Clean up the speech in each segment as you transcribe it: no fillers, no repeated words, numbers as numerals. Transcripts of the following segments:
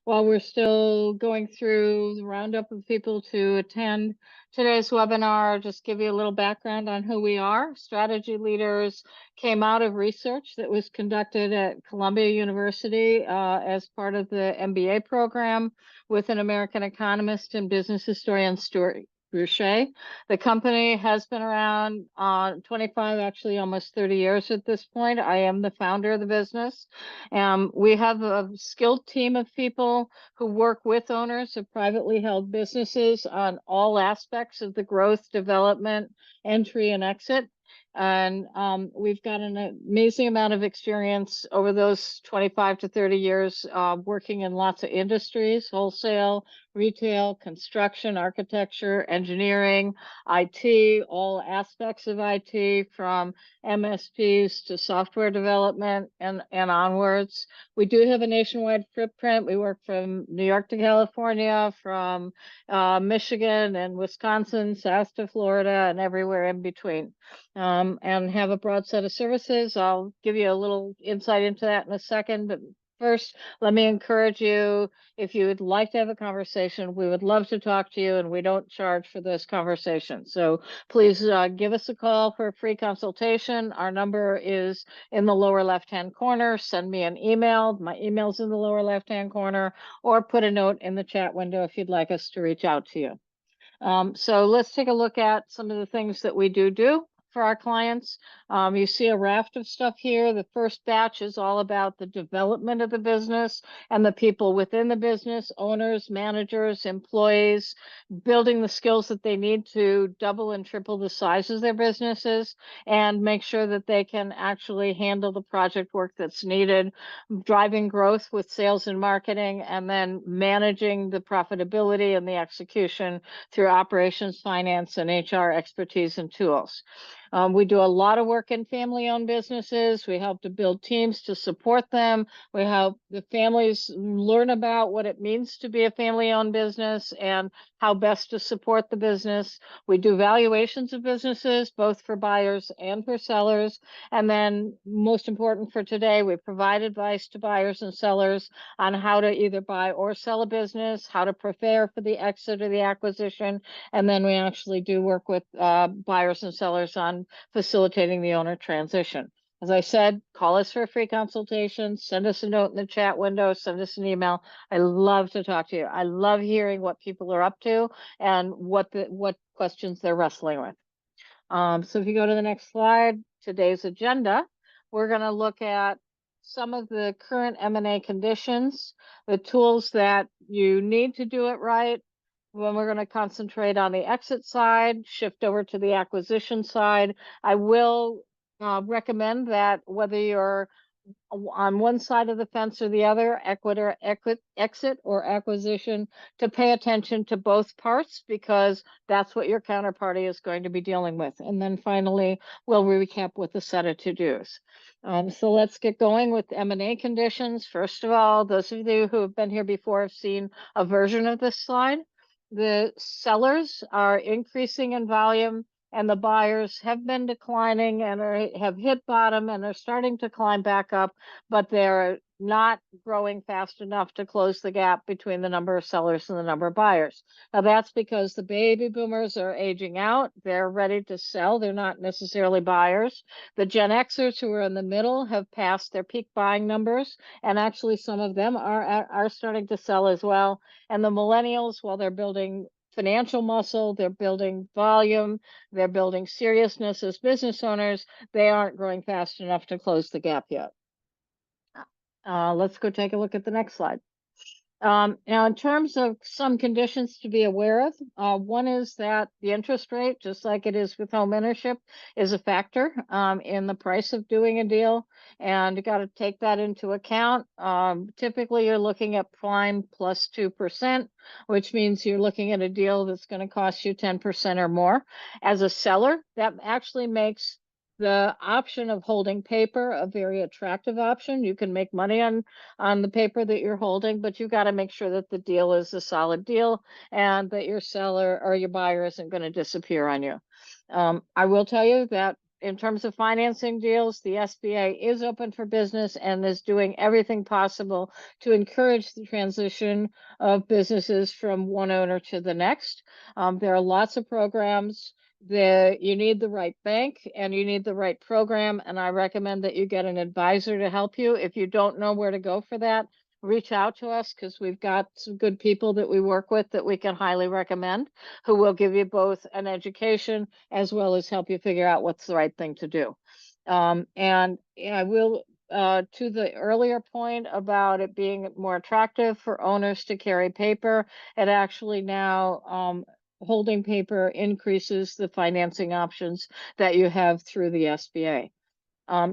While we're still going through the roundup of people to attend today's webinar, just give you a little background on who we are. Strategy Leaders came out of research that was conducted at Columbia University as part of the MBA program with an American economist and business historian, Stuart Boucher. The company has been around 25, actually almost 30 years at this point. I am the founder of the business. We have a skilled team of people who work with owners of privately held businesses on all aspects of the growth, development, entry, and exit. And we've got an amazing amount of experience over those 25 to 30 years working in lots of industries: wholesale, retail, construction, architecture, engineering, IT, all aspects of IT, from MSPs to software development and onwards. We do have a nationwide footprint. We work from New York to California, from Michigan and Wisconsin, south to Florida, and everywhere in between. And have a broad set of services. I'll give you a little insight into that in a second, but first, let me encourage you, if you would like to have a conversation, we would love to talk to you, and we don't charge for this conversation. So please give us a call for a free consultation. Our number is in the lower left-hand corner. Send me an email. My email's in the lower left-hand corner, or put a note in the chat window if you'd like us to reach out to you. So let's take a look at some of the things that we do for our clients. You see a raft of stuff here. The first batch is all about the development of the business and the people within the business: owners, managers, employees, building the skills that they need to double and triple the size of their businesses and make sure that they can actually handle the project work that's needed, driving growth with sales and marketing, and then managing the profitability and the execution through operations, finance, and HR expertise and tools. We do a lot of work in family-owned businesses. We help to build teams to support them. We help the families learn about what it means to be a family-owned business and how best to support the business. We do valuations of businesses, both for buyers and for sellers. And then, most important for today, we provide advice to buyers and sellers on how to either buy or sell a business, how to prepare for the exit or the acquisition. And then we actually do work with buyers and sellers on facilitating the owner transition. As I said, call us for a free consultation, send us a note in the chat window, send us an email. I love to talk to you. I love hearing what people are up to and what questions they're wrestling with. So if you go to the next slide, today's agenda, we're going to look at some of the current M&A conditions, the tools that you need to do it right. When we're going to concentrate on the exit side, shift over to the acquisition side. I will recommend that whether you're on one side of the fence or the other, exit or acquisition, to pay attention to both parts, because that's what your counterparty is going to be dealing with. And then finally, we'll recap with a set of to-dos. So let's get going with M&A conditions. First of all, those of you who have been here before have seen a version of this slide. The sellers are increasing in volume, and the buyers have been declining and have hit bottom and are starting to climb back up, but they're not growing fast enough to close the gap between the number of sellers and the number of buyers. Now, that's because the baby boomers are aging out. They're ready to sell. They're not necessarily buyers. The Gen Xers, who are in the middle, have passed their peak buying numbers, and actually some of them are starting to sell as well. And the millennials, while they're building financial muscle, they're building volume, they're building seriousness as business owners, they aren't growing fast enough to close the gap yet. Let's go take a look at the next slide. Now, in terms of some conditions to be aware of, one is that the interest rate, just like it is with home ownership, is a factor in the price of doing a deal, and you got to take that into account. Typically, you're looking at prime plus 2%, which means you're looking at a deal that's going to cost you 10% or more. As a seller, that actually makes the option of holding paper a very attractive option. You can make money on the paper that you're holding, but you've got to make sure that the deal is a solid deal and that your seller or your buyer isn't going to disappear on you. I will tell you that in terms of financing deals, the SBA is open for business and is doing everything possible to encourage the transition of businesses from one owner to the next. There are lots of programs. You need the right bank and you need the right program, and I recommend that you get an advisor to help you. If you don't know where to go for that, reach out to us, because we've got some good people that we work with that we can highly recommend, who will give you both an education as well as help you figure out what's the right thing to do. And I will, to the earlier point about it being more attractive for owners to carry paper, it actually now, holding paper increases the financing options that you have through the SBA.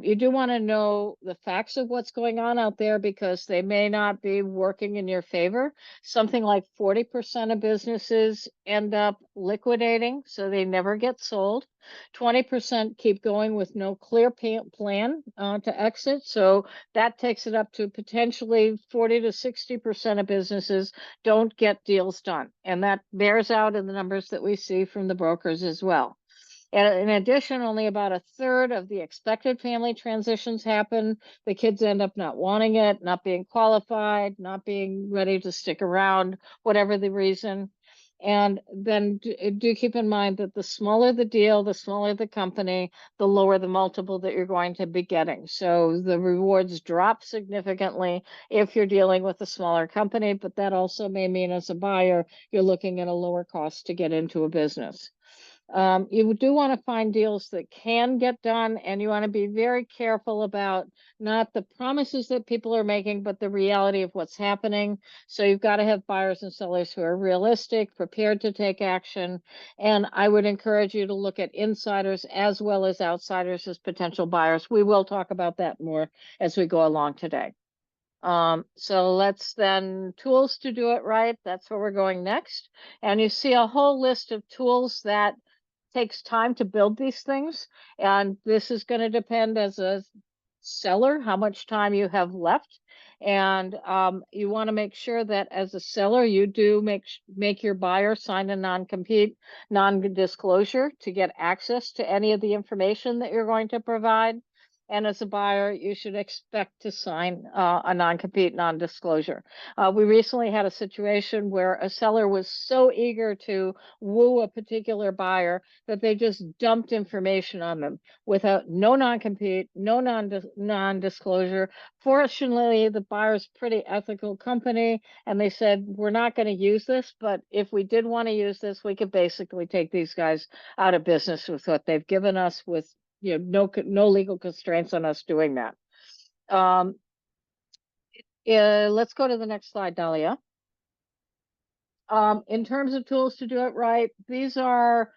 You do want to know the facts of what's going on out there, because they may not be working in your favor. Something like 40% of businesses end up liquidating, so they never get sold. 20% keep going with no clear plan to exit. So that takes it up to potentially 40 to 60% of businesses don't get deals done. And that bears out in the numbers that we see from the brokers as well. And in addition, only about a third of the expected family transitions happen. The kids end up not wanting it, not being qualified, not being ready to stick around, whatever the reason. And then do keep in mind that the smaller the deal, the smaller the company, the lower the multiple that you're going to be getting. So the rewards drop significantly if you're dealing with a smaller company, but that also may mean as a buyer, you're looking at a lower cost to get into a business. You do want to find deals that can get done, and you want to be very careful about not the promises that people are making, but the reality of what's happening. So you've got to have buyers and sellers who are realistic, prepared to take action. And I would encourage you to look at insiders as well as outsiders as potential buyers. We will talk about that more as we go along today. So let's then, tools to do it right. That's where we're going next. And you see a whole list of tools that takes time to build these things, and this is going to depend as a seller how much time you have left. And you want to make sure that as a seller you do make your buyer sign a non-compete, non-disclosure, to get access to any of the information that you're going to provide. And as a buyer, you should expect to sign a non-compete, non-disclosure. We recently had a situation where a seller was so eager to woo a particular buyer that they just dumped information on them without no non-compete, no non-disclosure. Fortunately, the buyer's pretty ethical company, and they said, we're not going to use this, but if we did want to use this, we could basically take these guys out of business with what they've given us, with no legal constraints on us doing that. Let's go to the next slide, Dahlia. In terms of tools to do it right, these are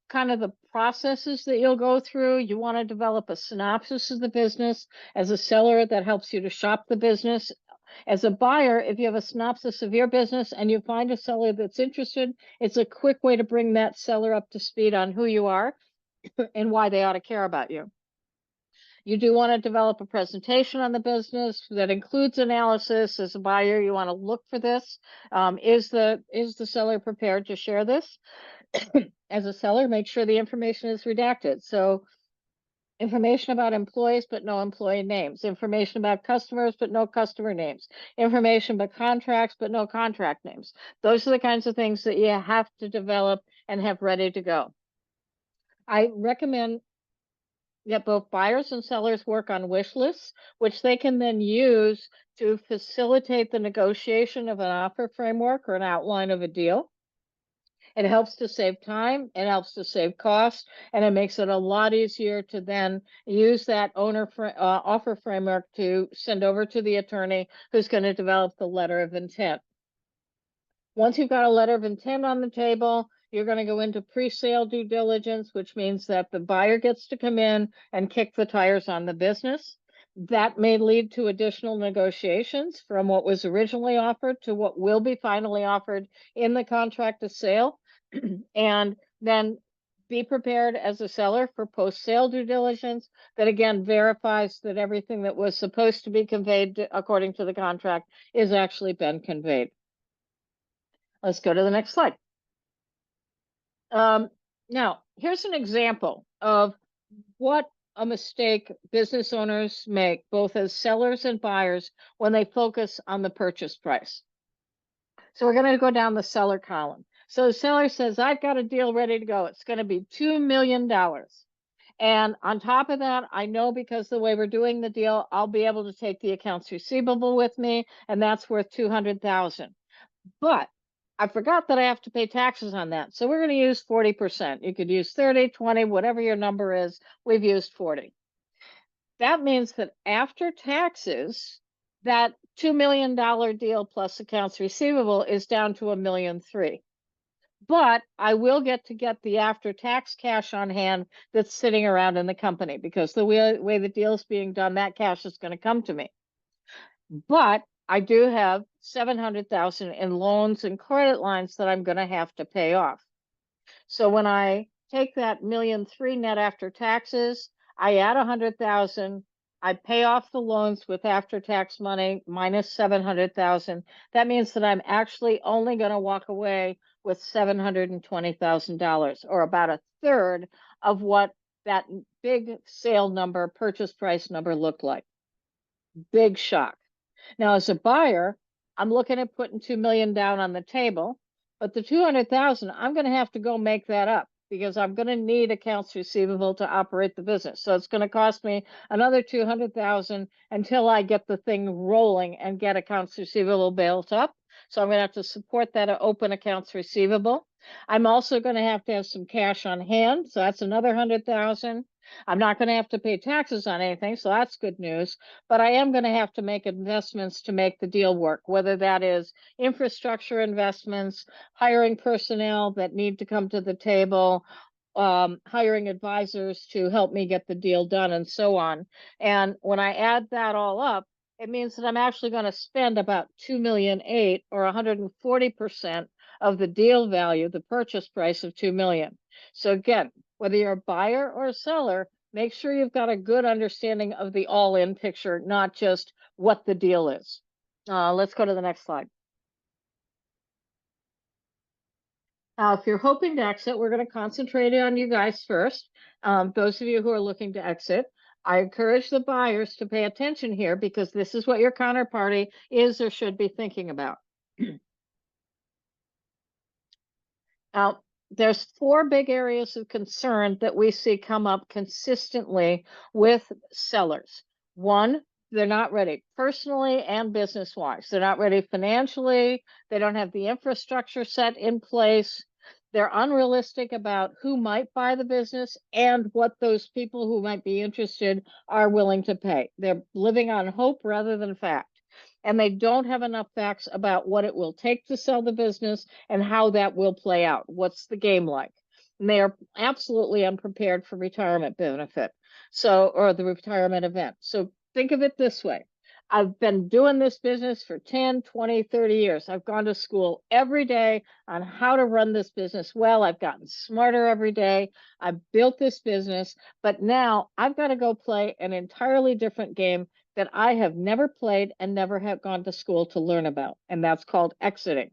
kind of the processes that you'll go through. You want to develop a synopsis of the business. As a seller, that helps you to shop the business. As a buyer, if you have a synopsis of your business and you find a seller that's interested, it's a quick way to bring that seller up to speed on who you are and why they ought to care about you. You do want to develop a presentation on the business that includes analysis. As a buyer, you want to look for this. Is the seller prepared to share this? As a seller, make sure the information is redacted. So information about employees, but no employee names. Information about customers, but no customer names. Information about contracts, but no contract names. Those are the kinds of things that you have to develop and have ready to go. I recommend that both buyers and sellers work on wish lists, which they can then use to facilitate the negotiation of an offer framework or an outline of a deal. It helps to save time, it helps to save costs, and it makes it a lot easier to then use that offer framework to send over to the attorney who's going to develop the letter of intent. Once you've got a letter of intent on the table, you're going to go into pre-sale due diligence, which means that the buyer gets to come in and kick the tires on the business. That may lead to additional negotiations from what was originally offered to what will be finally offered in the contract of sale. And then be prepared as a seller for post-sale due diligence that again verifies that everything that was supposed to be conveyed according to the contract is actually been conveyed. Let's go to the next slide. Now, here's an example of what a mistake business owners make, both as sellers and buyers, when they focus on the purchase price. So we're going to go down the seller column. So the seller says, I've got a deal ready to go. It's going to be $2 million. And on top of that, I know because the way we're doing the deal, I'll be able to take the accounts receivable with me, and that's worth 200,000. But I forgot that I have to pay taxes on that. So we're going to use 40%. You could use 30, 20, whatever your number is. We've used 40. That means that after taxes, that $2 million deal plus accounts receivable is down to $1.3 million. But I will get the after-tax cash on hand that's sitting around in the company, because the way the deal's being done, that cash is going to come to me. But I do have 700,000 in loans and credit lines that I'm going to have to pay off. So when I take that $1.3 million net after taxes, I add 100,000. I pay off the loans with after-tax money minus 700,000. That means that I'm actually only going to walk away with $720,000, or about a third of what that big sale number, purchase price number looked like. Big shock. Now, as a buyer, I'm looking at putting 2 million down on the table, but the 200,000, I'm going to have to go make that up, because I'm going to need accounts receivable to operate the business. So it's going to cost me another 200,000 until I get the thing rolling and get accounts receivable built up. So I'm going to have to support that open accounts receivable. I'm also going to have some cash on hand. So that's another 100,000. I'm not going to have to pay taxes on anything, so that's good news. But I am going to have to make investments to make the deal work, whether that is infrastructure investments, hiring personnel that need to come to the table, hiring advisors to help me get the deal done, and so on. And when I add that all up, it means that I'm actually going to spend about 2.8 million, or 140% of the deal value, the purchase price of 2 million. So again, whether you're a buyer or a seller, make sure you've got a good understanding of the all-in picture, not just what the deal is. Let's go to the next slide. Now, if you're hoping to exit, we're going to concentrate on you guys first. Those of you who are looking to exit, I encourage the buyers to pay attention here, because this is what your counterparty is or should be thinking about. Now, there's 4 big areas of concern that we see come up consistently with sellers. One, they're not ready personally and business-wise. They're not ready financially. They don't have the infrastructure set in place. They're unrealistic about who might buy the business and what those people who might be interested are willing to pay. They're living on hope rather than fact. And they don't have enough facts about what it will take to sell the business and how that will play out. What's the game like? And they are absolutely unprepared for retirement benefit. Or the retirement event. So think of it this way. I've been doing this business for 10, 20, 30 years. I've gone to school every day on how to run this business well. I've gotten smarter every day. I've built this business, but now I've got to go play an entirely different game that I have never played and never have gone to school to learn about, and that's called exiting.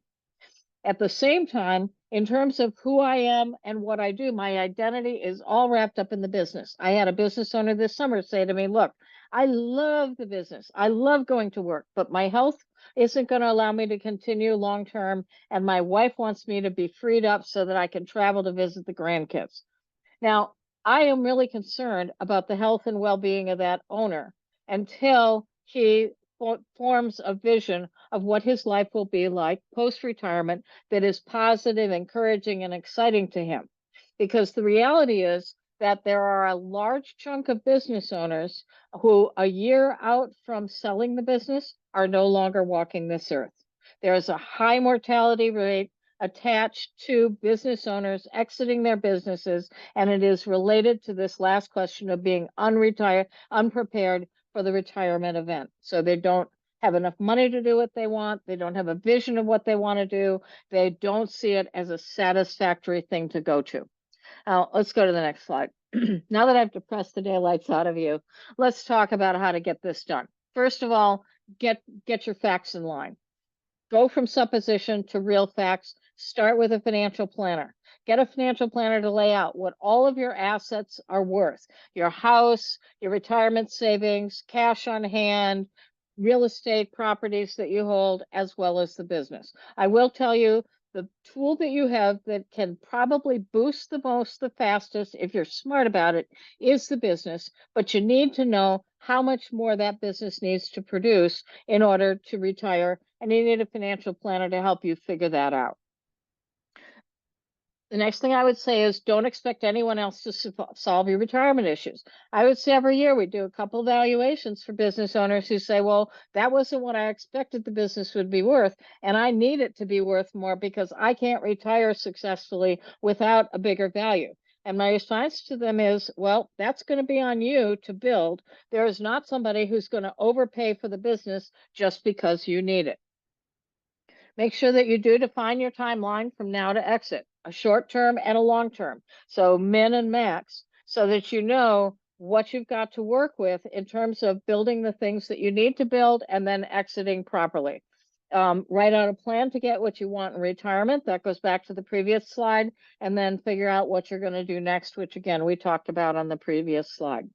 At the same time, in terms of who I am and what I do, my identity is all wrapped up in the business. I had a business owner this summer say to me, look, I love the business. I love going to work, but my health isn't going to allow me to continue long term, and my wife wants me to be freed up so that I can travel to visit the grandkids. Now, I am really concerned about the health and well-being of that owner until he forms a vision of what his life will be like post-retirement that is positive, encouraging, and exciting to him. Because the reality is that there are a large chunk of business owners who, a year out from selling the business, are no longer walking this earth. There is a high mortality rate attached to business owners exiting their businesses, and it is related to this last question of being unprepared for the retirement event. So they don't have enough money to do what they want. They don't have a vision of what they want to do. They don't see it as a satisfactory thing to go to. Now, let's go to the next slide. Now that I've depressed the daylights out of you, let's talk about how to get this done. First of all, get your facts in line. Go from supposition to real facts. start with a financial planner. Get a financial planner to lay out what all of your assets are worth, your house, your retirement savings, cash on hand, real estate properties that you hold, as well as the business. I will tell you, the tool that you have that can probably boost the most, the fastest, if you're smart about it, is the business. But you need to know how much more that business needs to produce in order to retire. And you need a financial planner to help you figure that out. The next thing I would say is don't expect anyone else to solve your retirement issues. I would say every year we do a couple valuations for business owners who say, well, that wasn't what I expected the business would be worth, and I need it to be worth more because I can't retire successfully without a bigger value. And my response to them is, well, that's going to be on you to build. There is not somebody who's going to overpay for the business just because you need it. Make sure that you do define your timeline from now to exit, a short term and a long term. So min and max, so that you know what you've got to work with in terms of building the things that you need to build and then exiting properly. Write out a plan to get what you want in retirement. That goes back to the previous slide, and then figure out what you're going to do next, which again, we talked about on the previous slide.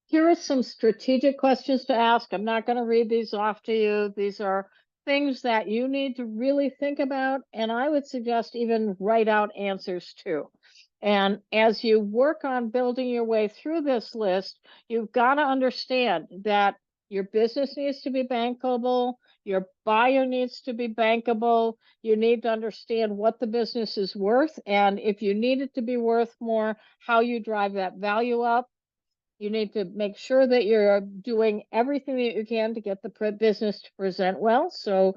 Here are some strategic questions to ask. I'm not going to read these off to you. These are things that you need to really think about, and I would suggest even write out answers to. And as you work on building your way through this list, you've got to understand that your business needs to be bankable, your buyer needs to be bankable, you need to understand what the business is worth, and if you need it to be worth more, how you drive that value up. You need to make sure that you're doing everything that you can to get the business to present well. So,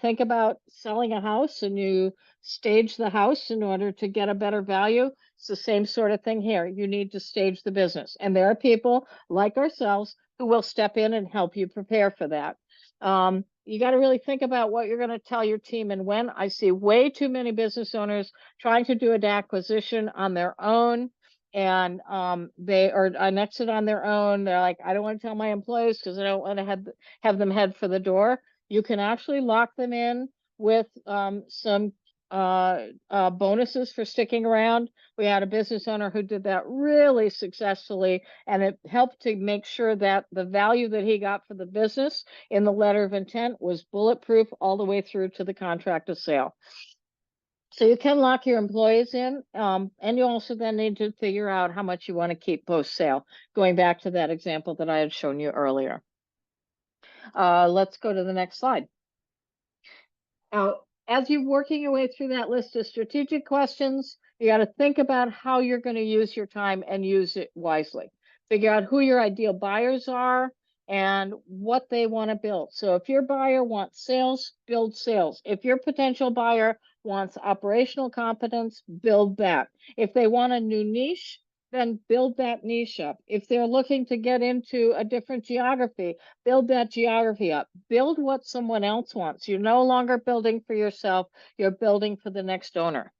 think about selling a house and you stage the house in order to get a better value. It's the same sort of thing here. You need to stage the business. And there are people like ourselves who will step in and help you prepare for that. You got to really think about what you're going to tell your team and when. I see way too many business owners trying to do an acquisition on their own, and they are an exit on their own. They're like, I don't want to tell my employees because I don't want to have them head for the door. You can actually lock them in with some bonuses for sticking around. We had a business owner who did that really successfully, and it helped to make sure that the value that he got for the business in the letter of intent was bulletproof all the way through to the contract of sale. So you can lock your employees in, and you also then need to figure out how much you want to keep post-sale, going back to that example that I had shown you earlier. Let's go to the next slide. Now, as you're working your way through that list of strategic questions, you got to think about how you're going to use your time and use it wisely. Figure out who your ideal buyers are and what they want to build. So if your buyer wants sales, build sales. If your potential buyer wants operational competence, build that. If they want a new niche, then build that niche up. If they're looking to get into a different geography, build that geography up. Build what someone else wants. You're no longer building for yourself, you're building for the next owner.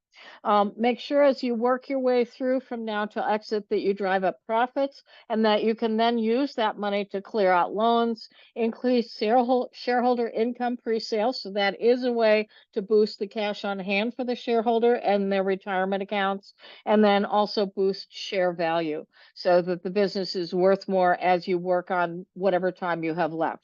Make sure as you work your way through from now to exit that you drive up profits and that you can then use that money to clear out loans, increase shareholder income pre-sale. So that is a way to boost the cash on hand for the shareholder and their retirement accounts, and then also boost share value so that the business is worth more as you work on whatever time you have left.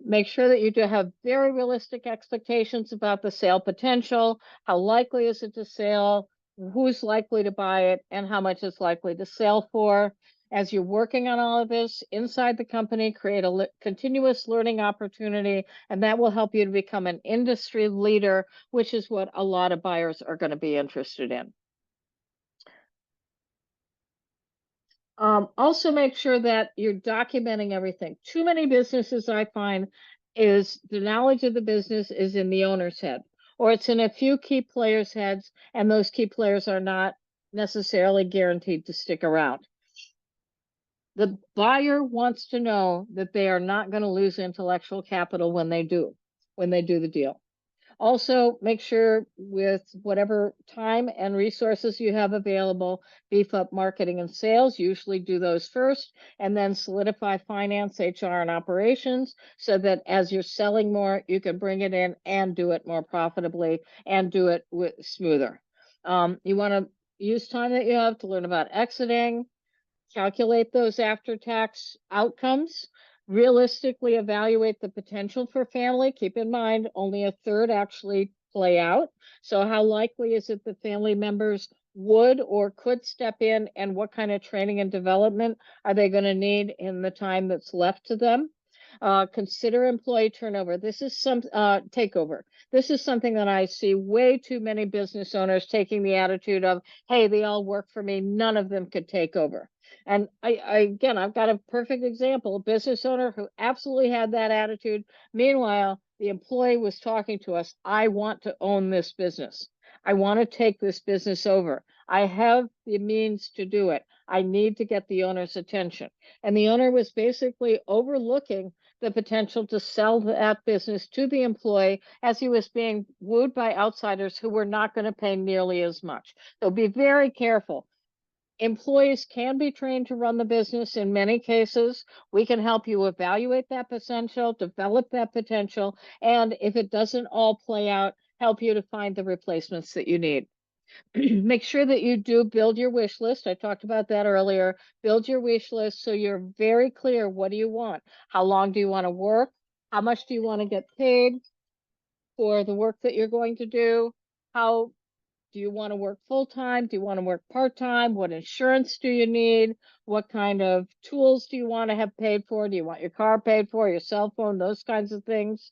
Make sure that you do have very realistic expectations about the sale potential. How likely is it to sell? Who's likely to buy it? And how much it's likely to sell for? As you're working on all of this inside the company, create a continuous learning opportunity, and that will help you to become an industry leader, which is what a lot of buyers are going to be interested in. Also make sure that you're documenting everything. Too many businesses I find is the knowledge of the business is in the owner's head, or it's in a few key players' heads, and those key players are not necessarily guaranteed to stick around. The buyer wants to know that they are not going to lose intellectual capital when they do the deal. Also, make sure with whatever time and resources you have available, beef up marketing and sales. Usually do those first, and then solidify finance, HR, and operations so that as you're selling more, you can bring it in and do it more profitably and do it smoother. You want to use time that you have to learn about exiting, calculate those after-tax outcomes, realistically evaluate the potential for family. Keep in mind, only a third actually play out. So how likely is it that family members would or could step in, and what kind of training and development are they going to need in the time that's left to them? Consider employee turnover. This is some takeover. This is something that I see way too many business owners taking the attitude of, hey, they all work for me, none of them could take over. And again, I've got a perfect example, a business owner who absolutely had that attitude. Meanwhile, the employee was talking to us, I want to own this business. I want to take this business over. I have the means to do it. I need to get the owner's attention. And the owner was basically overlooking the potential to sell that business to the employee as he was being wooed by outsiders who were not going to pay nearly as much. So be very careful. Employees can be trained to run the business in many cases. We can help you evaluate that potential, develop that potential, and if it doesn't all play out, help you to find the replacements that you need. Make sure that you do build your wish list. I talked about that earlier. Build your wish list so you're very clear. What do you want? How long do you want to work? How much do you want to get paid for the work that you're going to do? How do you want to work full-time? Do you want to work part-time? What insurance do you need? What kind of tools do you want to have paid for? Do you want your car paid for, your cell phone, those kinds of things?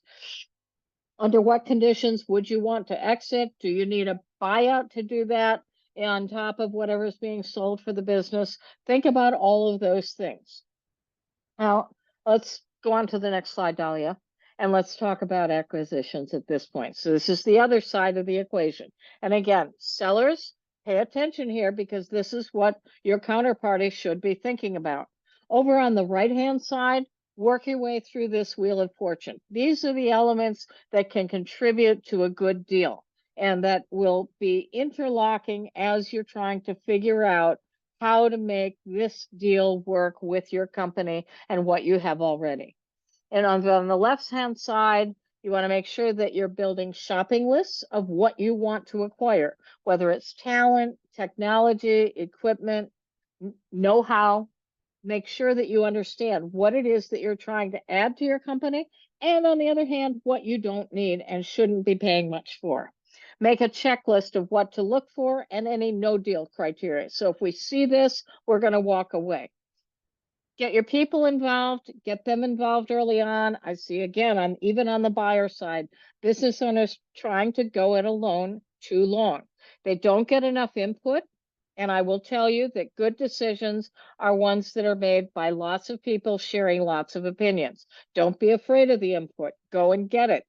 Under what conditions would you want to exit? Do you need a buyout to do that on top of whatever's being sold for the business? Think about all of those things. Now, let's go on to the next slide, Dahlia, and let's talk about acquisitions at this point. So this is the other side of the equation. And again, sellers, pay attention here because this is what your counterparty should be thinking about. Over on the right-hand side, work your way through this wheel of fortune. These are the elements that can contribute to a good deal and that will be interlocking as you're trying to figure out how to make this deal work with your company and what you have already. And on the left-hand side, you want to make sure that you're building shopping lists of what you want to acquire, whether it's talent, technology, equipment, know-how. Make sure that you understand what it is that you're trying to add to your company, and on the other hand, what you don't need and shouldn't be paying much for. Make a checklist of what to look for and any no deal criteria. So if we see this, we're going to walk away. Get your people involved, get them involved early on. I see again, even on the buyer side, business owners trying to go it alone too long. They don't get enough input. And I will tell you that good decisions are ones that are made by lots of people sharing lots of opinions. Don't be afraid of the input. Go and get it.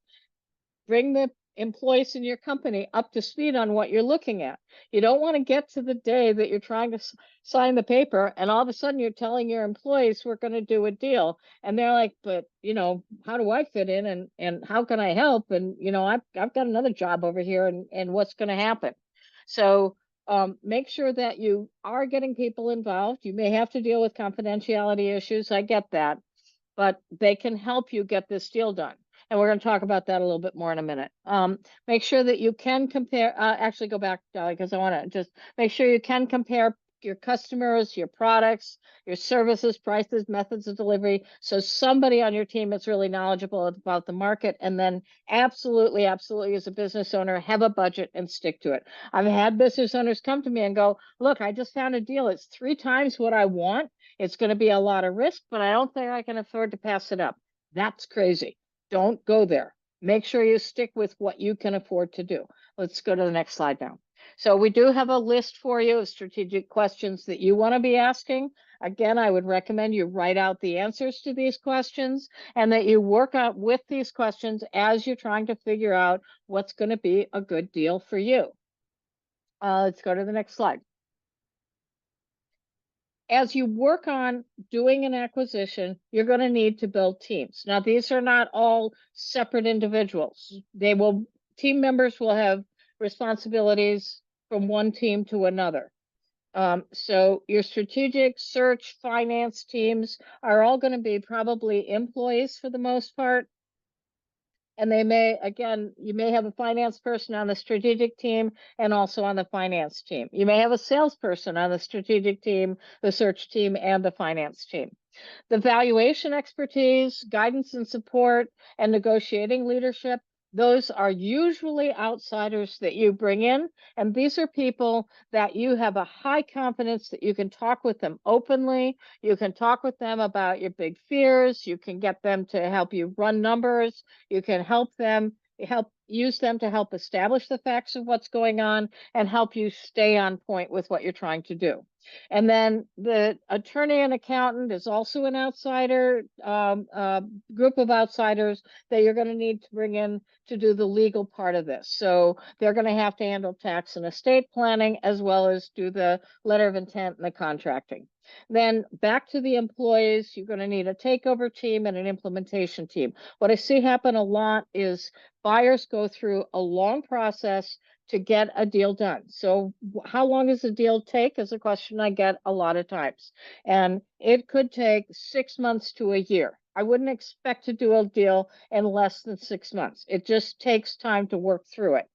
Bring the employees in your company up to speed on what you're looking at. You don't want to get to the day that you're trying to sign the paper and all of a sudden you're telling your employees we're going to do a deal and they're like, but how do I fit in and how can I help? And I've got another job over here and what's going to happen? So make sure that you are getting people involved. You may have to deal with confidentiality issues. I get that, but they can help you get this deal done. And we're going to talk about that a little bit more in a minute. Make sure that you can compare, actually go back, Dolly, because I want to just make sure you can compare your customers, your products, your services, prices, methods of delivery. So somebody on your team is really knowledgeable about the market. And then absolutely, absolutely, as a business owner, have a budget and stick to it. I've had business owners come to me and go, look, I just found a deal. It's 3 times what I want. It's going to be a lot of risk, but I don't think I can afford to pass it up. That's crazy. Don't go there. Make sure you stick with what you can afford to do. Let's go to the next slide now. So we do have a list for you of strategic questions that you want to be asking. Again, I would recommend you write out the answers to these questions and that you work out with these questions as you're trying to figure out what's going to be a good deal for you. Let's go to the next slide. As you work on doing an acquisition, you're going to need to build teams. Now, these are not all separate individuals. They will team members will have responsibilities from one team to another. So your strategic search finance teams are all going to be probably employees for the most part. And they may, again, you may have a finance person on the strategic team and also on the finance team. You may have a salesperson on the strategic team, the search team, and the finance team. The valuation expertise, guidance and support, and negotiating leadership, those are usually outsiders that you bring in. And these are people that you have a high confidence that you can talk with them openly. You can talk with them about your big fears. You can get them to help you run numbers. You can use them to help establish the facts of what's going on and help you stay on point with what you're trying to do. And then the attorney and accountant is also an outsider, group of outsiders that you're going to need to bring in to do the legal part of this. So they're going to have to handle tax and estate planning as well as do the letter of intent and the contracting. Then back to the employees, you're going to need a takeover team and an implementation team. What I see happen a lot is buyers go through a long process to get a deal done. So how long does a deal take is a question I get a lot of times. And it could take 6 months to a year. I wouldn't expect to do a deal in less than 6 months. It just takes time to work through it.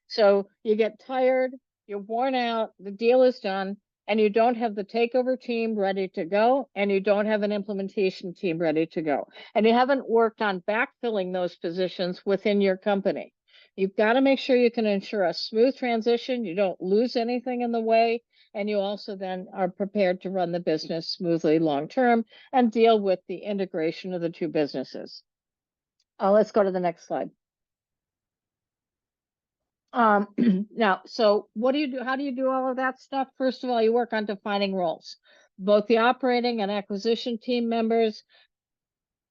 So you get tired, you're worn out, the deal is done, and you don't have the takeover team ready to go, and you don't have an implementation team ready to go. And you haven't worked on backfilling those positions within your company. You've got to make sure you can ensure a smooth transition, you don't lose anything in the way, and you also then are prepared to run the business smoothly long-term and deal with the integration of the two businesses. Let's go to the next slide. Now, so what do you do? How do you do all of that stuff? First of all, you work on defining roles. Both the operating and acquisition team members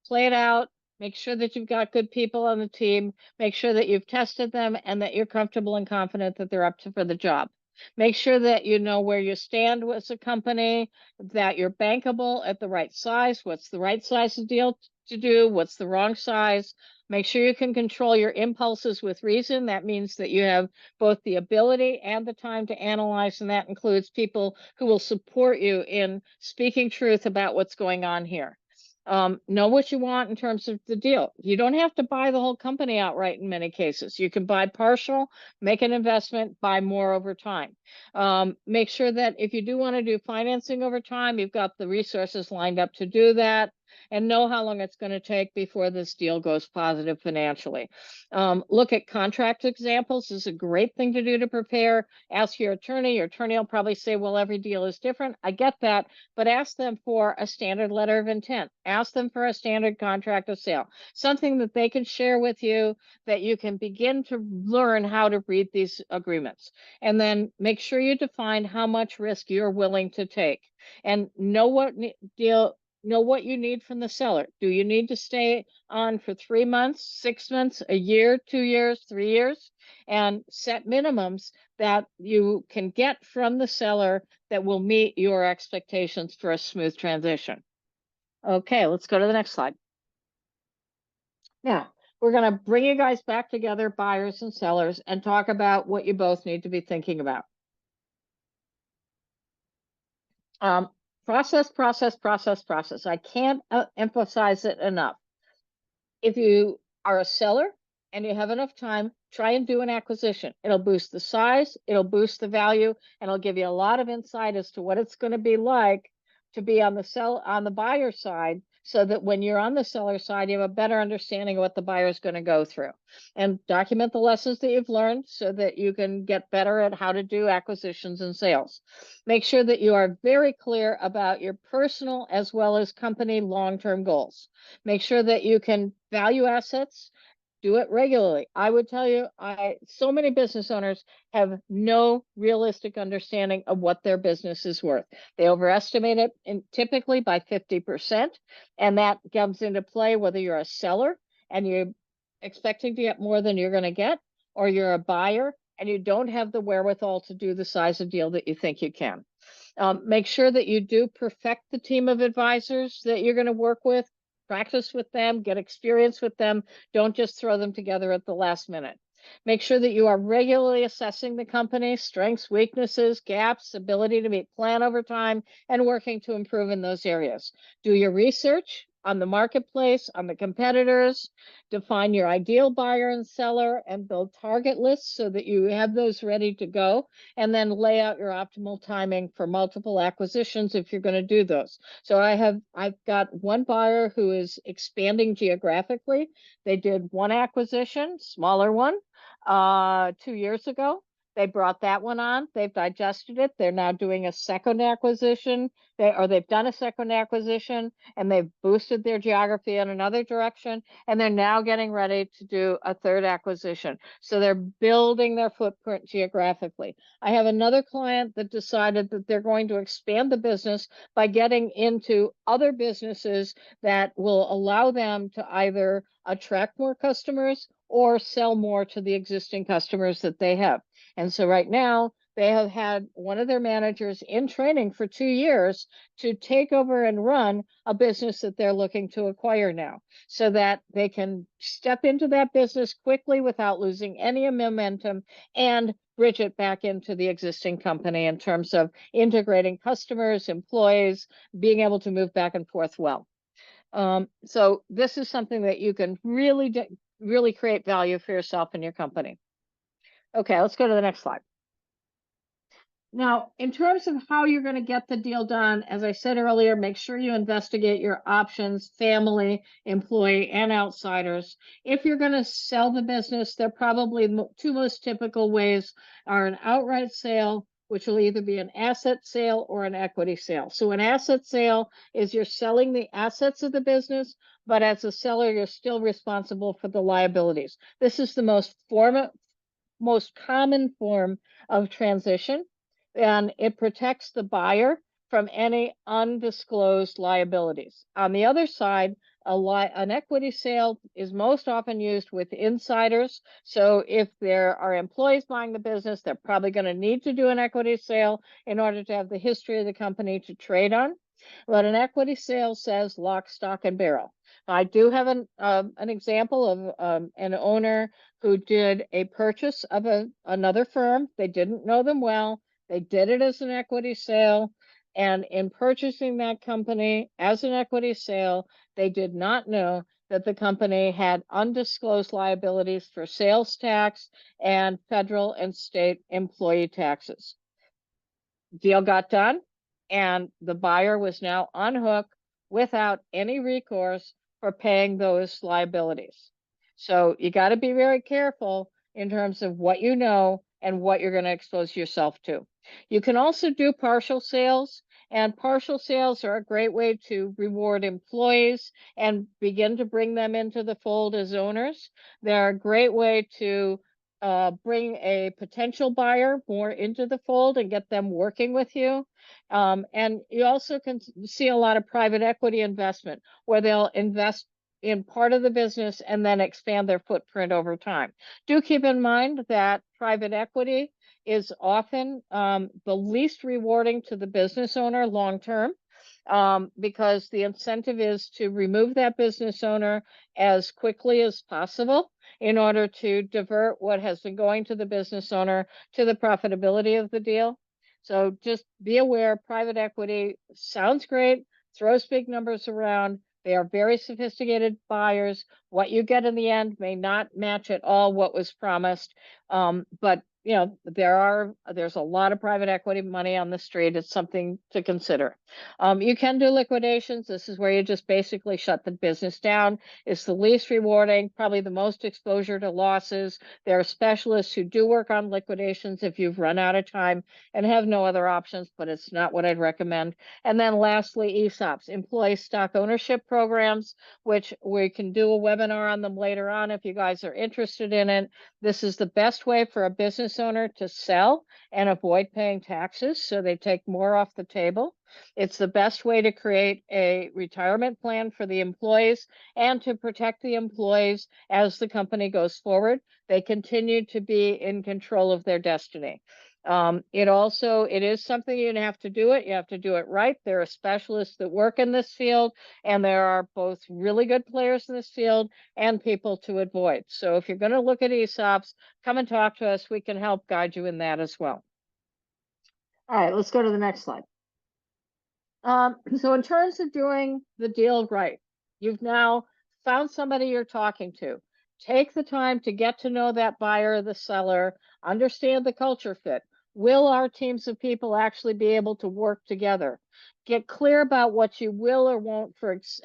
play it out, make sure that you've got good people on the team, make sure that you've tested them and that you're comfortable and confident that they're up to for the job. Make sure that you know where you stand as a company, that you're bankable at the right size. What's the right size of deal to do? What's the wrong size? Make sure you can control your impulses with reason. That means that you have both the ability and the time to analyze, and that includes people who will support you in speaking truth about what's going on here. Know what you want in terms of the deal. You don't have to buy the whole company outright in many cases. You can buy partial, make an investment, buy more over time. Make sure that if you do want to do financing over time, you've got the resources lined up to do that, and know how long it's going to take before this deal goes positive financially. Look at contract examples. This is a great thing to do to prepare. Ask your attorney. Your attorney will probably say, well, every deal is different. I get that, but ask them for a standard letter of intent. Ask them for a standard contract of sale, something that they can share with you that you can begin to learn how to read these agreements. And then make sure you define how much risk you're willing to take and know what you need from the seller. Do you need to stay on for 3 months, 6 months, a year, 2 years, 3 years? And set minimums that you can get from the seller that will meet your expectations for a smooth transition. Okay, let's go to the next slide. Now, we're going to bring you guys back together, buyers and sellers, and talk about what you both need to be thinking about. Process. I can't emphasize it enough. If you are a seller and you have enough time, try and do an acquisition. It'll boost the size, it'll boost the value, and it'll give you a lot of insight as to what it's going to be like to be on the buyer side, so that when you're on the seller side, you have a better understanding of what the buyer is going to go through. And document the lessons that you've learned so that you can get better at how to do acquisitions and sales. Make sure that you are very clear about your personal as well as company long-term goals. Make sure that you can value assets. Do it regularly. I would tell you, so many business owners have no realistic understanding of what their business is worth. They overestimate it typically by 50%, and that comes into play whether you're a seller and you're expecting to get more than you're going to get, or you're a buyer and you don't have the wherewithal to do the size of deal that you think you can. Make sure that you do perfect the team of advisors that you're going to work with. Practice with them, get experience with them. Don't just throw them together at the last minute. Make sure that you are regularly assessing the company's strengths, weaknesses, gaps, ability to meet plan over time, and working to improve in those areas. Do your research on the marketplace, on the competitors, define your ideal buyer and seller, and build target lists so that you have those ready to go, and then lay out your optimal timing for multiple acquisitions if you're going to do those. So I've got one buyer who is expanding geographically. They did one acquisition, smaller one, 2 years ago. They brought that one on. They've digested it. They're now doing a second acquisition. They've done a second acquisition, and they've boosted their geography in another direction. And they're now getting ready to do a third acquisition. So they're building their footprint geographically. I have another client that decided that they're going to expand the business by getting into other businesses that will allow them to either attract more customers or sell more to the existing customers that they have. And so right now, they have had one of their managers in training for 2 years to take over and run a business that they're looking to acquire now, so that they can step into that business quickly without losing any momentum and bridge it back into the existing company in terms of integrating customers, employees, being able to move back and forth well. So this is something that you can really create value for yourself and your company. Okay, let's go to the next slide. Now, in terms of how you're going to get the deal done, as I said earlier, make sure you investigate your options, family, employee, and outsiders. If you're going to sell the business, they're probably two most typical ways are an outright sale, which will either be an asset sale or an equity sale. So an asset sale is you're selling the assets of the business, but as a seller, you're still responsible for the liabilities. This is the most common form of transition, and it protects the buyer from any undisclosed liabilities. On the other side, an equity sale is most often used with insiders. So if there are employees buying the business, they're probably going to need to do an equity sale in order to have the history of the company to trade on. But an equity sale says lock, stock, and barrel. I do have an example of an owner who did a purchase of another firm. They didn't know them well. They did it as an equity sale. And in purchasing that company as an equity sale, they did not know that the company had undisclosed liabilities for sales tax and federal and state employee taxes. Deal got done, and the buyer was now on hook without any recourse for paying those liabilities. So you got to be very careful in terms of what you know and what you're going to expose yourself to. You can also do partial sales, and partial sales are a great way to reward employees and begin to bring them into the fold as owners. They're a great way to bring a potential buyer more into the fold and get them working with you. And you also can see a lot of private equity investment where they'll invest in part of the business and then expand their footprint over time. Do keep in mind that private equity is often the least rewarding to the business owner long term, because the incentive is to remove that business owner as quickly as possible in order to divert what has been going to the business owner to the profitability of the deal. So just be aware, private equity sounds great, throws big numbers around. They are very sophisticated buyers. What you get in the end may not match at all what was promised, but you know, there's a lot of private equity money on the street. It's something to consider. You can do liquidations. This is where you just basically shut the business down. It's the least rewarding, probably the most exposure to losses. There are specialists who do work on liquidations if you've run out of time and have no other options, but it's not what I'd recommend. And then lastly, ESOPs, employee stock ownership programs, which we can do a webinar on them later on if you guys are interested in it. This is the best way for a business owner to sell and avoid paying taxes, so they take more off the table. It's the best way to create a retirement plan for the employees and to protect the employees as the company goes forward. They continue to be in control of their destiny. It is something you have to do it. You have to do it right. There are specialists that work in this field, and there are both really good players in this field and people to avoid. So if you're going to look at ESOPs, come and talk to us. We can help guide you in that as well. All right, let's go to the next slide. So in terms of doing the deal right, you've now found somebody you're talking to. Take the time to get to know that buyer or the seller, understand the culture fit. Will our teams of people actually be able to work together? Get clear about what you will or won't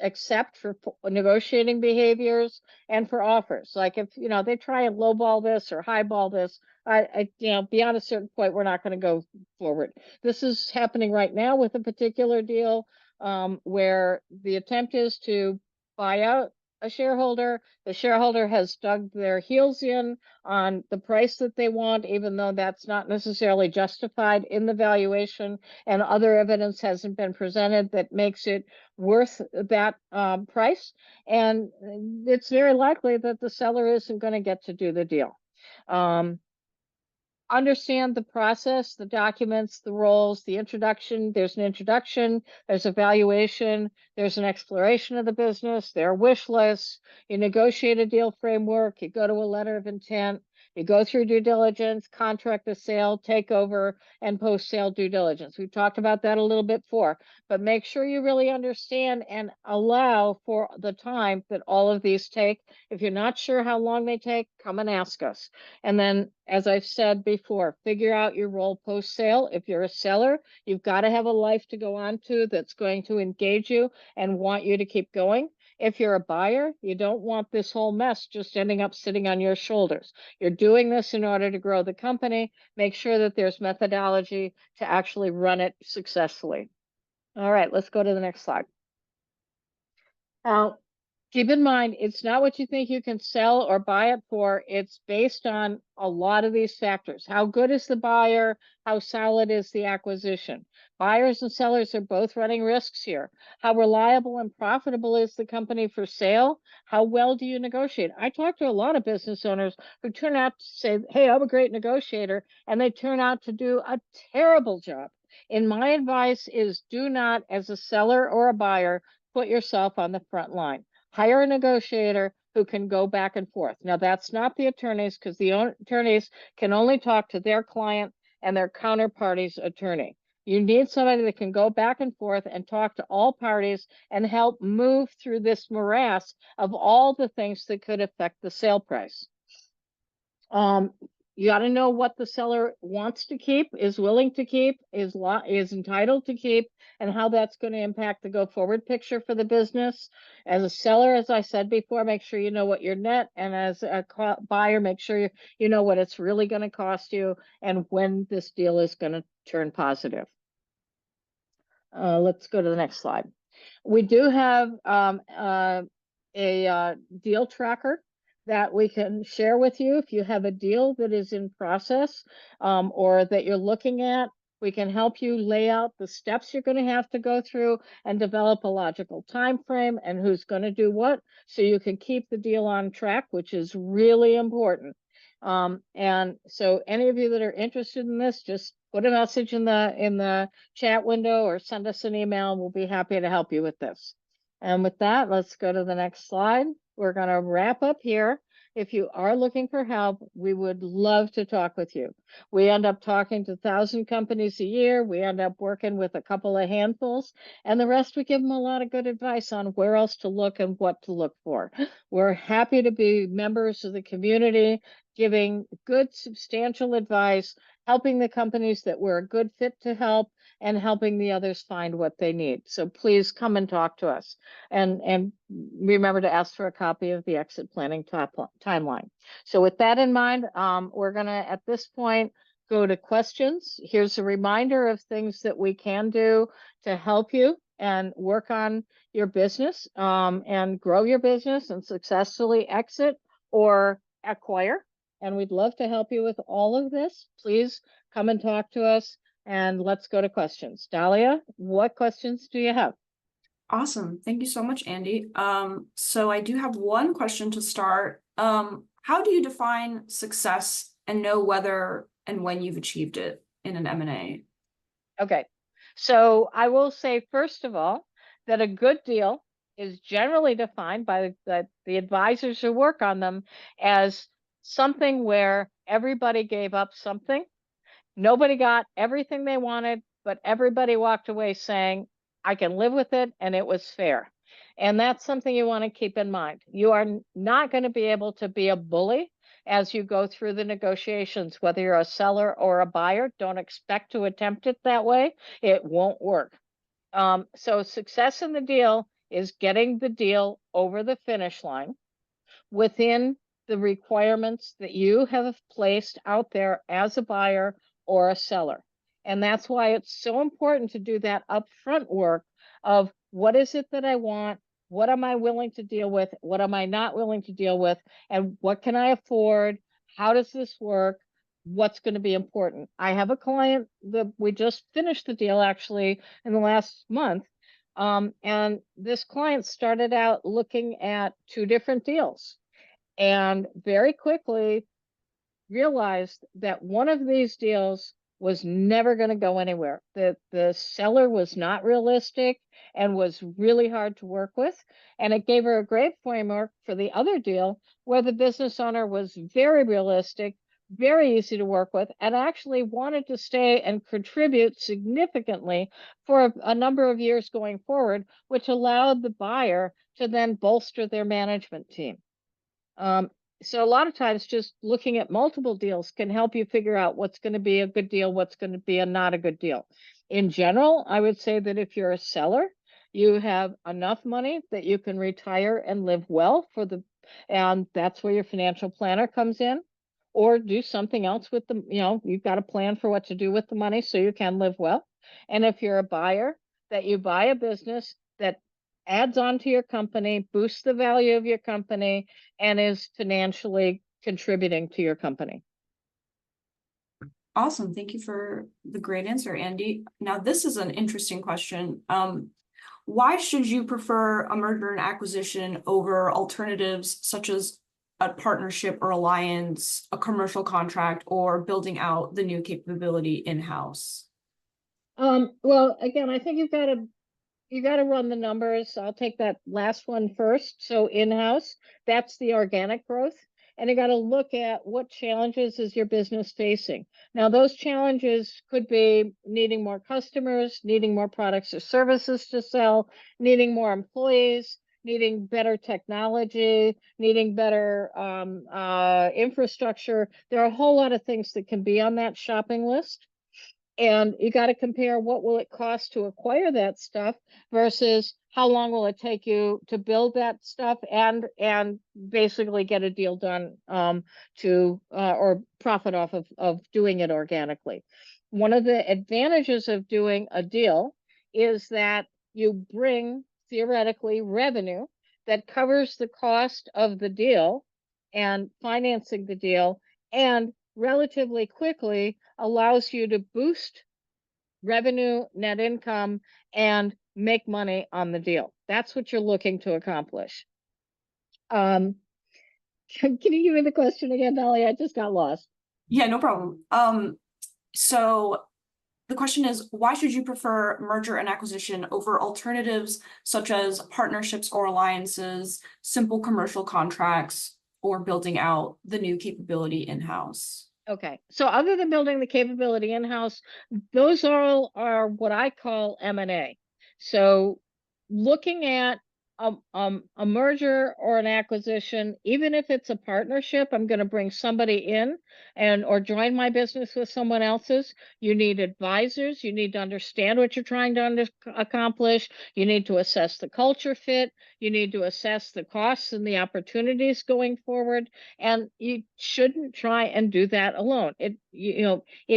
accept for negotiating behaviors and for offers. Like if they try and lowball this or highball this, beyond a certain point, we're not going to go forward. This is happening right now with a particular deal where the attempt is to buy out a shareholder. The shareholder has dug their heels in on the price that they want, even though that's not necessarily justified in the valuation, and other evidence hasn't been presented that makes it worth that price. And it's very likely that the seller isn't going to get to do the deal. Understand the process, the documents, the roles, the introduction. There's an introduction, there's a valuation, there's an exploration of the business, there are wish lists. You negotiate a deal framework, you go to a letter of intent, you go through due diligence, contract the sale, takeover, and post-sale due diligence. We've talked about that a little bit before, but make sure you really understand and allow for the time that all of these take. If you're not sure how long they take, come and ask us. And then, as I've said before, figure out your role post-sale. If you're a seller, you've got to have a life to go on to that's going to engage you and want you to keep going. If you're a buyer, you don't want this whole mess just ending up sitting on your shoulders. You're doing this in order to grow the company. Make sure that there's methodology to actually run it successfully. All right, let's go to the next slide. Now, keep in mind, it's not what you think you can sell or buy it for. It's based on a lot of these factors. How good is the buyer? How solid is the acquisition? Buyers and sellers are both running risks here. How reliable and profitable is the company for sale? How well do you negotiate? I talk to a lot of business owners who turn out to say, hey, I'm a great negotiator, and they turn out to do a terrible job. And my advice is do not, as a seller or a buyer, put yourself on the front line. Hire a negotiator who can go back and forth. Now, that's not the attorneys, because the attorneys can only talk to their client and their counterparty's attorney. You need somebody that can go back and forth and talk to all parties and help move through this morass of all the things that could affect the sale price. You got to know what the seller wants to keep, is willing to keep, is entitled to keep, and how that's going to impact the go forward picture for the business. As a seller, as I said before, make sure you know what your net, and as a buyer, make sure you know what it's really going to cost you and when this deal is going to turn positive. Let's go to the next slide. We do have a deal tracker that we can share with you. If you have a deal that is in process or that you're looking at, we can help you lay out the steps you're going to have to go through and develop a logical time frame and who's going to do what, so you can keep the deal on track, which is really important. And so any of you that are interested in this, just put a message in the chat window or send us an email. We'll be happy to help you with this. And with that, let's go to the next slide. We're going to wrap up here. If you are looking for help, we would love to talk with you. We end up talking to 1,000 companies a year. We end up working with a couple of handfuls, and the rest we give them a lot of good advice on where else to look and what to look for. We're happy to be members of the community, giving good, substantial advice, helping the companies that we're a good fit to help, and helping the others find what they need. So please come and talk to us. And remember to ask for a copy of the exit planning timeline. So with that in mind, we're going to, at this point, go to questions. Here's a reminder of things that we can do to help you and work on your business and grow your business and successfully exit or acquire. And we'd love to help you with all of this. Please come and talk to us, and let's go to questions. Dahlia, what questions do you have? Awesome. Thank you so much, Andi. So I do have one question to start. How do you define success and know whether and when you've achieved it? in an M&A? Okay, so I will say, first of all, that a good deal is generally defined by the advisors who work on them as something where everybody gave up something. Nobody got everything they wanted, but everybody walked away saying, I can live with it and it was fair. And that's something you want to keep in mind. You are not going to be able to be a bully as you go through the negotiations, whether you're a seller or a buyer. Don't expect to attempt it that way. It won't work. So success in the deal is getting the deal over the finish line within the requirements that you have placed out there as a buyer or a seller. And that's why it's so important to do that upfront work of what is it that I want? What am I willing to deal with? What am I not willing to deal with? And what can I afford? How does this work? What's going to be important? I have a client that we just finished the deal actually in the last month. And this client started out looking at 2 different deals and very quickly realized that one of these deals was never going to go anywhere. The seller was not realistic and was really hard to work with. And it gave her a great framework for the other deal where the business owner was very realistic, very easy to work with, and actually wanted to stay and contribute significantly for a number of years going forward, which allowed the buyer to then bolster their management team. So a lot of times just looking at multiple deals can help you figure out what's going to be a good deal, what's going to be a not a good deal. In general, I would say that if you're a seller, you have enough money that you can retire and live well and that's where your financial planner comes in, or do something else with you've got a plan for what to do with the money so you can live well. And if you're a buyer, that you buy a business that adds on to your company, boosts the value of your company, and is financially contributing to your company. Awesome. Thank you for the great answer, Andi. Now, this is an interesting question. Why should you prefer a merger and acquisition over alternatives such as a partnership or alliance, a commercial contract, or building out the new capability in-house? Well, again, I think you got to run the numbers. I'll take that last one first. So in-house, that's the organic growth. And you got to look at what challenges is your business facing. Now, those challenges could be needing more customers, needing more products or services to sell, needing more employees, needing better technology, needing better infrastructure. There are a whole lot of things that can be on that shopping list. And you got to compare what will it cost to acquire that stuff versus how long will it take you to build that stuff and basically get a deal done or profit off of doing it organically. One of the advantages of doing a deal is that you bring theoretically revenue that covers the cost of the deal and financing the deal, and relatively quickly allows you to boost revenue, net income, and make money on the deal. That's what you're looking to accomplish. Can you give me the question again, Dolly? I just got lost. Yeah, no problem. So the question is, why should you prefer merger and acquisition over alternatives such as partnerships or alliances, simple commercial contracts, or building out the new capability in-house? Okay, so other than building the capability in-house, those all are what I call M&A. So looking at a merger or an acquisition, even if it's a partnership, I'm going to bring somebody in or join my business with someone else's. You need advisors. You need to understand what you're trying to accomplish. You need to assess the culture fit. You need to assess the costs and the opportunities going forward. And you shouldn't try and do that alone. It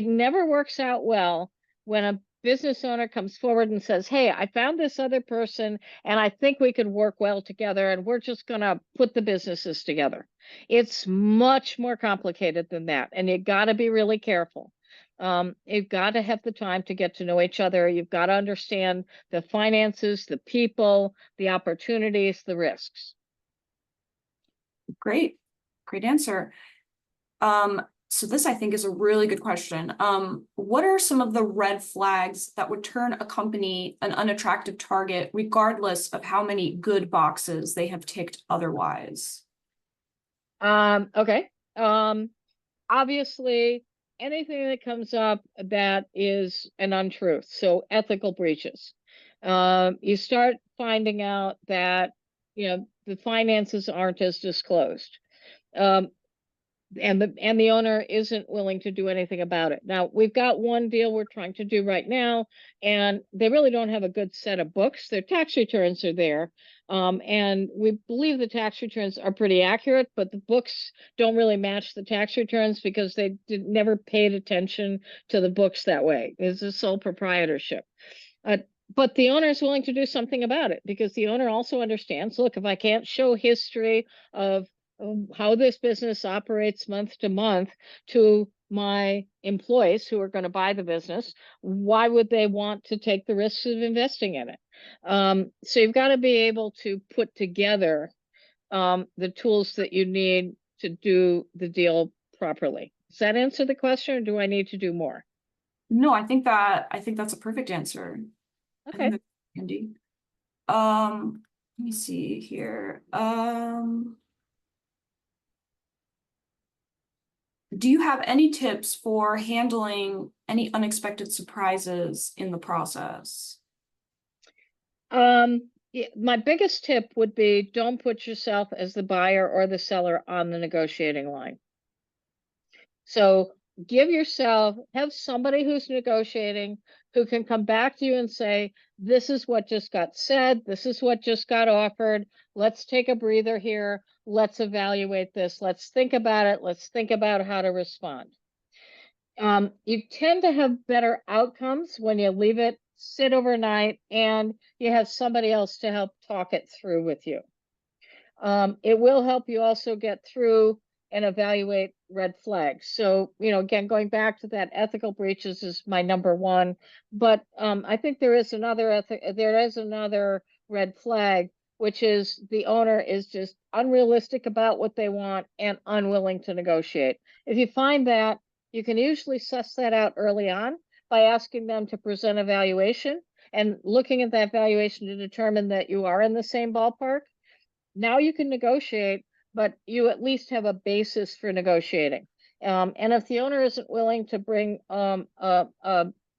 never works out well when a business owner comes forward and says, hey, I found this other person and I think we could work well together and we're just going to put the businesses together. It's much more complicated than that. And you got to be really careful. You've got to have the time to get to know each other. You've got to understand the finances, the people, the opportunities, the risks. Great answer. So this, I think, is a really good question. What are some of the red flags that would turn a company an unattractive target, regardless of how many good boxes they have ticked otherwise? Okay. Obviously, anything that comes up that is an untruth, so ethical breaches. You start finding out that, the finances aren't as disclosed. Um, and the owner isn't willing to do anything about it. Now, we've got one deal we're trying to do right now, and they really don't have a good set of books. Their tax returns are there, and we believe the tax returns are pretty accurate, but the books don't really match the tax returns because they never paid attention to the books that way. It's a sole proprietorship. Uh, but the owner is willing to do something about it because the owner also understands, look, if I can't show history of how this business operates month to month to my employees who are going to buy the business, why would they want to take the risks of investing in it? So you've got to be able to put together the tools that you need to do the deal properly. Does that answer the question, or do I need to do more? No, I think that's a perfect answer. I think Okay. that's handy. Let me see here. Do you have any tips for handling any unexpected surprises in the process? Yeah, my biggest tip would be don't put yourself as the buyer or the seller on the negotiating line. So have somebody who's negotiating who can come back to you and say, this is what just got said, this is what just got offered. Let's take a breather here. Let's evaluate this. Let's think about it. Let's think about how to respond. You tend to have better outcomes when you leave it sit overnight and you have somebody else to help talk it through with you. It will help you also get through and evaluate red flags. So, again, going back to that, ethical breaches is my number one. But I think there is another red flag, which is the owner is just unrealistic about what they want and unwilling to negotiate. If you find that, you can usually suss that out early on by asking them to present a valuation and looking at that valuation to determine that you are in the same ballpark. Now you can negotiate, but you at least have a basis for negotiating. And if the owner isn't willing to bring a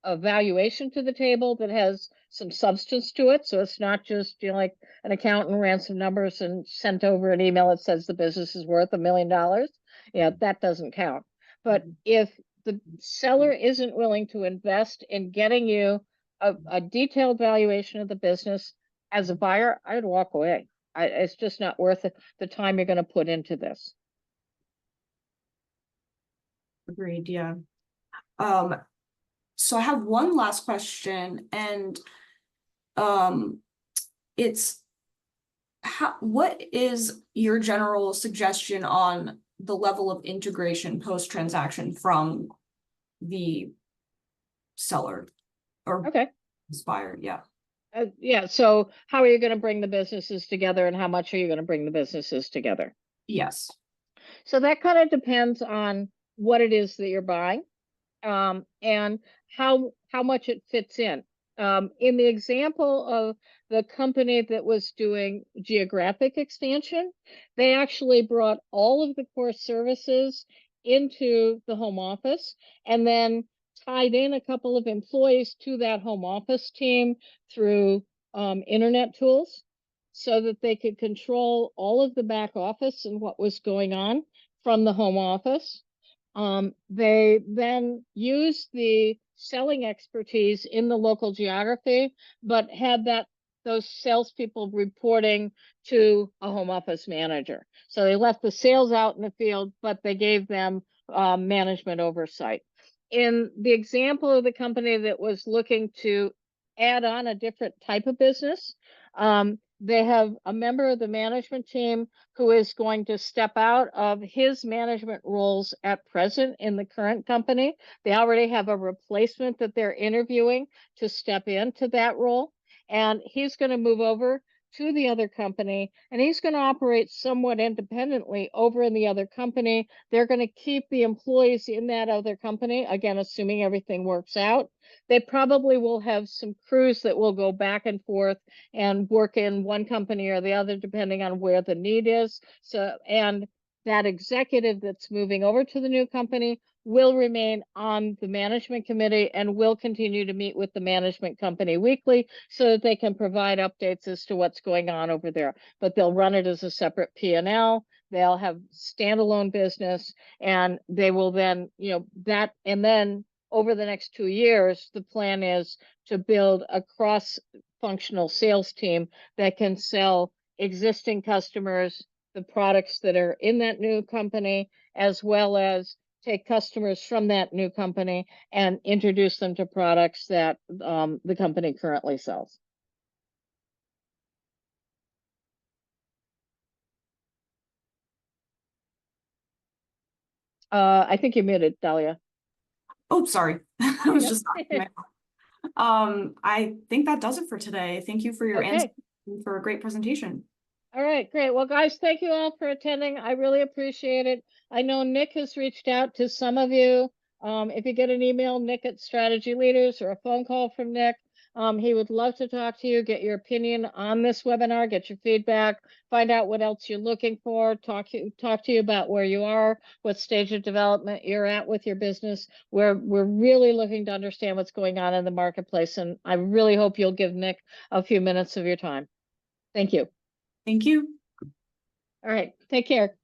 valuation to the table that has some substance to it, so it's not just like an accountant ran some numbers and sent over an email that says the business is worth $1 million, that doesn't count. But if the seller isn't willing to invest in getting you a detailed valuation of the business, as a buyer, I'd walk away. It's just not worth the time you're going to put into this. Agreed, yeah. So I have one last question, and it's what is your general suggestion on the level of integration post-transaction from the seller or Okay. buyer? Yeah. Yeah. So how are you going to bring the businesses together, and how much are you going to bring the businesses together? Yes. So that kind of depends on what it is that you're buying, and how much it fits in. In the example of the company that was doing geographic expansion, they actually brought all of the core services into the home office and then tied in a couple of employees to that home office team through internet tools so that they could control all of the back office and what was going on from the home office. They then used the selling expertise in the local geography, but had those salespeople reporting to a home office manager. So they left the sales out in the field, but they gave them management oversight. In the example of the company that was looking to add on a different type of business, they have a member of the management team who is going to step out of his management roles at present in the current company. They already have a replacement that they're interviewing to step into that role. And he's going to move over to the other company, and he's going to operate somewhat independently over in the other company. They're going to keep the employees in that other company, again, assuming everything works out. They probably will have some crews that will go back and forth and work in one company or the other, depending on where the need is. So, and that executive that's moving over to the new company will remain on the management committee and will continue to meet with the management company weekly so that they can provide updates as to what's going on over there. But they'll run it as a separate P&L. They'll have standalone business, and they will then, that, and then over the next 2 years, the plan is to build a cross-functional sales team that can sell existing customers the products that are in that new company, as well as take customers from that new company and introduce them to products that the company currently sells. I think you muted, Dahlia. Oh, sorry. I was Yep. just I think that does it for today. Thank you for your answer and for a great presentation. All right, great. Well, guys, thank you all for attending. I really appreciate it. I know Nick has reached out to some of you. If you get an email, Nick at Strategy Leaders, or a phone call from Nick, he would love to talk to you, get your opinion on this webinar, get your feedback, find out what else you're looking for, talk to you about where you are, what stage of development you're at with your business. We're really looking to understand what's going on in the marketplace, and I really hope you'll give Nick a few minutes of your time. Thank you. Thank you. All right. Take care.